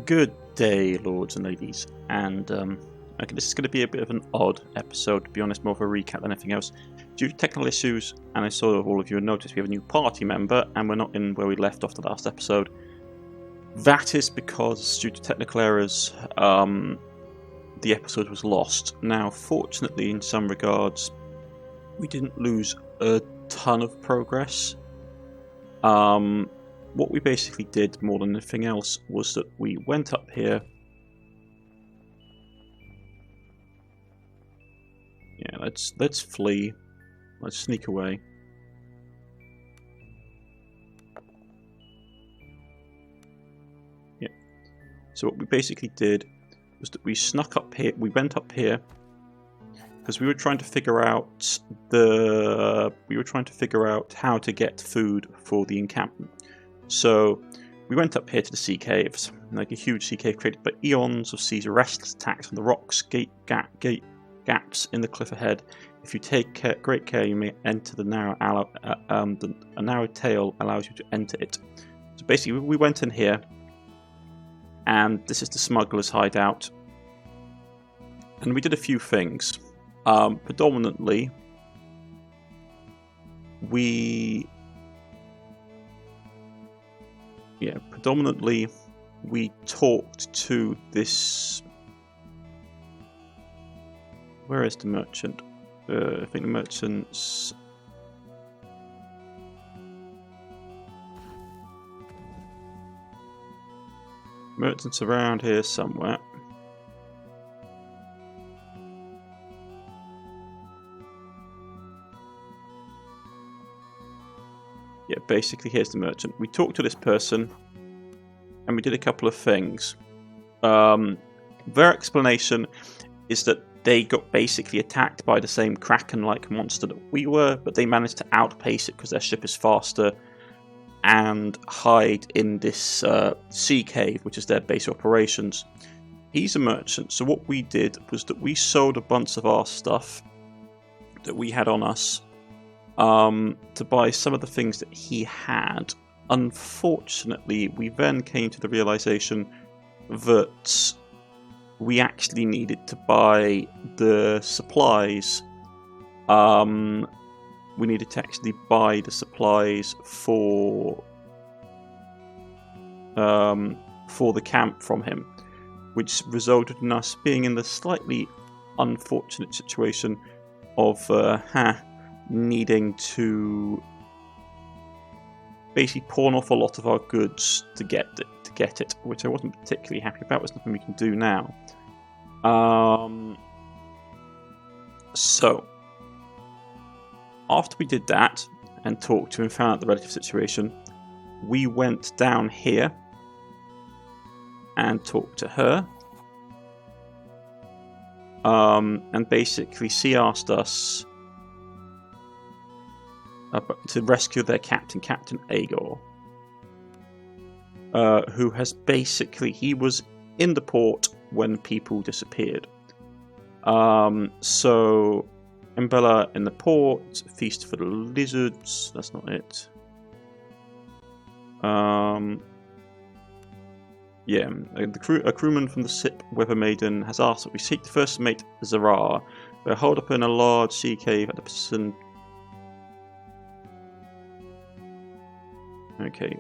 Good day, lords and ladies, and okay, this is going to be a bit of an odd episode, to be honest, more of a recap than anything else. Due to technical issues, and I saw all of you noticed, we have a new party member, and we're not in where we left off the last episode. That is because, due to technical errors, the episode was lost. Now, fortunately, in some regards, we didn't lose a ton of progress. What we basically did more than anything else was that we went up here. Yeah, let's flee. Let's sneak away. Yeah. So what we basically did was that we snuck up here. We went up here because we were trying to figure out how to get food for the encampment. So we went up here to the sea caves, like a huge sea cave created by eons of seas, restless attacks on the rocks, gaps in the cliff ahead. If you take great care, you may enter the narrow a narrow tail allows you to enter it. So basically, we went in here, and this is the smuggler's hideout, and we did a few things. Predominantly, we talked to this. Where is the merchant? I think the merchant's. Merchant's around here somewhere. Yeah, basically, here's the merchant. We talked to this person, and we did a couple of things. Their explanation is that they got basically attacked by the same kraken-like monster that we were, but they managed to outpace it because their ship is faster and hide in this sea cave, which is their base of operations. He's a merchant, so what we did was that we sold a bunch of our stuff that we had on us to buy some of the things that he had. Unfortunately, we then came to the realization that we actually needed to buy the supplies. We needed to actually buy the supplies for the camp from him, which resulted in us being in the slightly unfortunate situation of needing to basically pawn off a lot of our goods to get it, which I wasn't particularly happy about. There's nothing we can do now. So after we did that and talked to him and found out the relative situation, we went down here and talked to her. And basically she asked us to rescue their captain, Captain Agor, who has basically, he was in the port when people disappeared. So Embella in the port, feast for the lizards, that's not it. A crewman from the ship Weather Maiden has asked that we seek the first mate, Zarar. They're holed up in a large sea cave at the Pacific. Okay.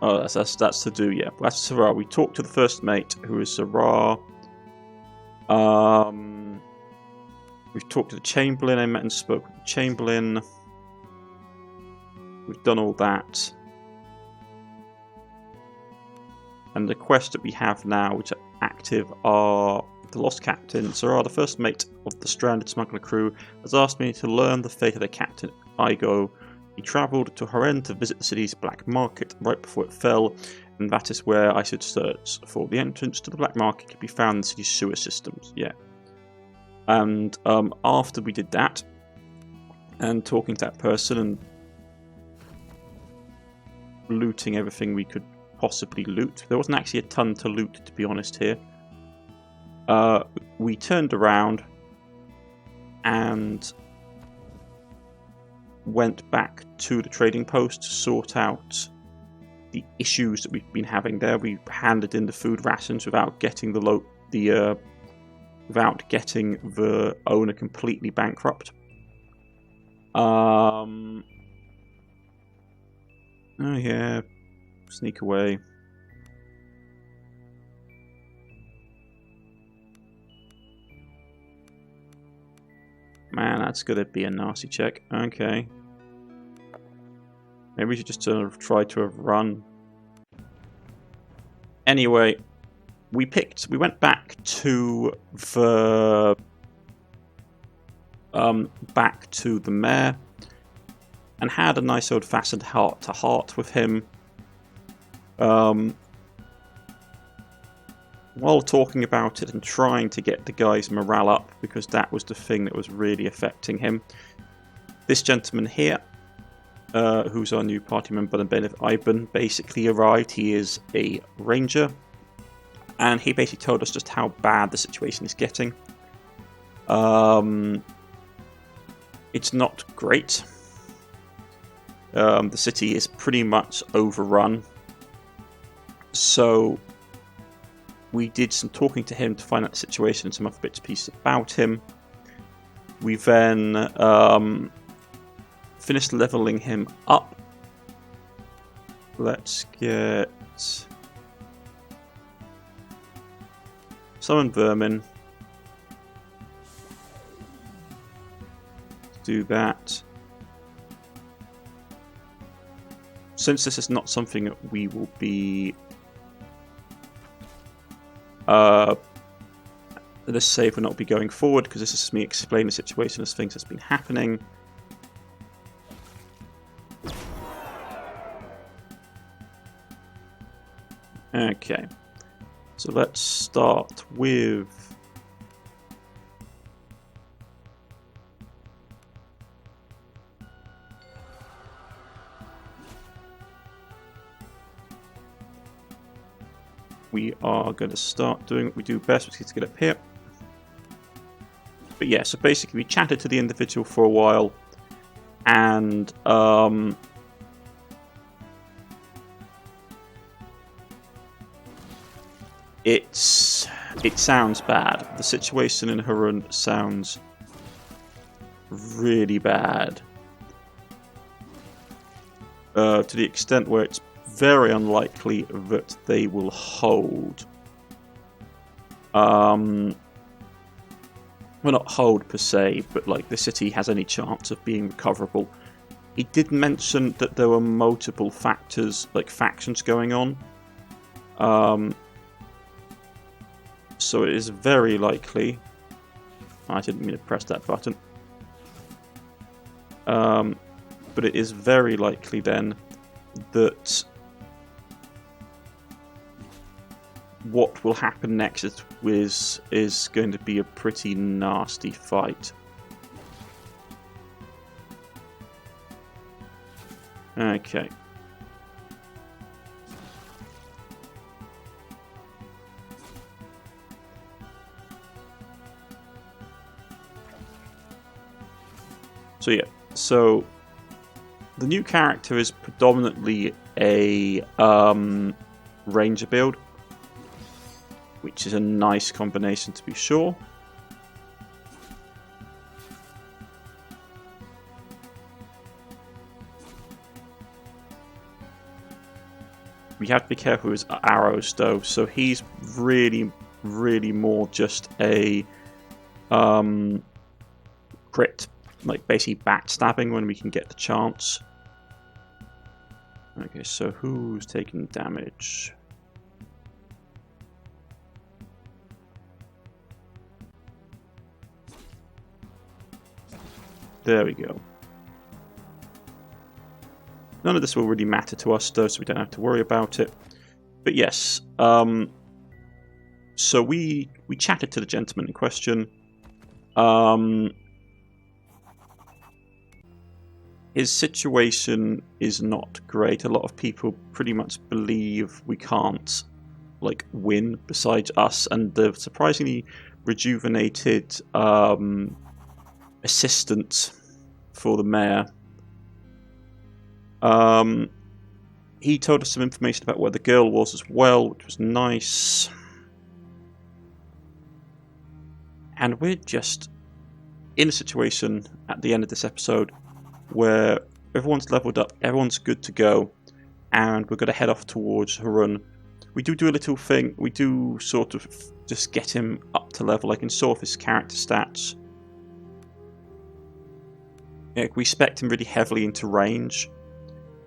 Oh, that's to do, yeah. That's Zarar. We talked to the first mate, who is Zarar. We've talked to the Chamberlain. I met and spoke with the Chamberlain. We've done all that. And the quests that we have now, which are active, are the Lost Captain. Zarar, the first mate of the stranded smuggler crew, has asked me to learn the fate of their captain, Igo. He travelled to Horen to visit the city's black market right before it fell, and that is where I should search for. The entrance to the black market can be found in the city's sewer systems. Yeah. And after we did that, and talking to that person and looting everything we could possibly loot, there wasn't actually a ton to loot, to be honest, here. We turned around and went back to the trading post to sort out the issues that we've been having there. We handed in the food rations without getting without getting the owner completely bankrupt. Oh yeah, sneak away. Man, that's gonna be a nasty check. Okay. Maybe we should just try to have run. Anyway, we went back to the mayor and had a nice old-fashioned heart-to-heart with him. While talking about it and trying to get the guy's morale up, because that was the thing that was really affecting him. This gentleman here, who's our new party member, Ivan, basically arrived. He is a ranger, and he basically told us just how bad the situation is getting. It's not great. The city is pretty much overrun. So we did some talking to him to find out the situation and some other bits and pieces about him. We then finished leveling him up. Let's get summon vermin. Do that. Since this is not something that we will be let's say we'll not be going forward, because this is me explaining the situation as things has been happening. Okay, so let's start with we are going to start doing what we do best, which is to get up here. But yeah, so basically we chatted to the individual for a while, and it sounds bad. The situation in Harun sounds really bad, to the extent where it's very unlikely that they will hold. Well, not hold per se, but like the city has any chance of being recoverable. He did mention that there were multiple factors, like factions going on. So it is very likely. I didn't mean to press that button. But it is very likely then that what will happen next is going to be a pretty nasty fight. Okay. So yeah, so the new character is predominantly a ranger build, which is a nice combination to be sure. We have to be careful with his arrows though, so he's really more just a crit, like basically backstabbing when we can get the chance. Okay, so who's taking damage? There we go. None of this will really matter to us though, so we don't have to worry about it. But yes, so we chatted to the gentleman in question. His situation is not great. A lot of people pretty much believe we can't like win besides us, and the surprisingly rejuvenated assistant for the mayor he told us some information about where the girl was as well, which was nice. And we're just in a situation at the end of this episode where everyone's leveled up, everyone's good to go, and we're going to head off towards Harun. We do a little thing, we do sort of just get him up to level. I can sort of his character stats. We spec him really heavily into range,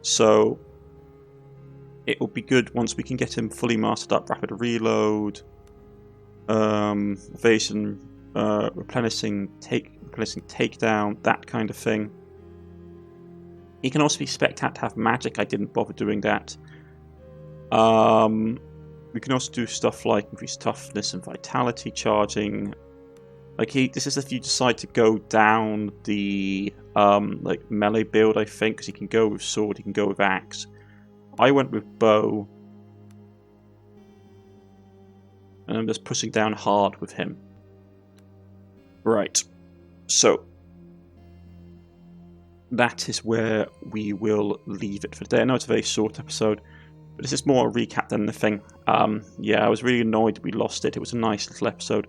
so it will be good once we can get him fully mastered up. Rapid reload, evasion, replenishing takedown, that kind of thing. He can also be spec'd out to have magic. I didn't bother doing that. We can also do stuff like increase toughness and vitality charging. Like this is if you decide to go down the like melee build, I think, because he can go with sword, he can go with axe. I went with bow, and I'm just pushing down hard with him. Right, so that is where we will leave it for today. I know it's a very short episode, but this is more a recap than anything. Yeah, I was really annoyed we lost it. It was a nice little episode.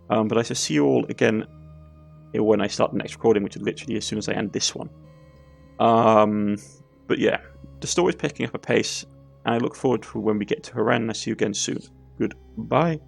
But I shall see you all again when I start the next recording, which is literally as soon as I end this one. But yeah, the story's picking up a pace, and I look forward to when we get to Harran. I see you again soon. Goodbye.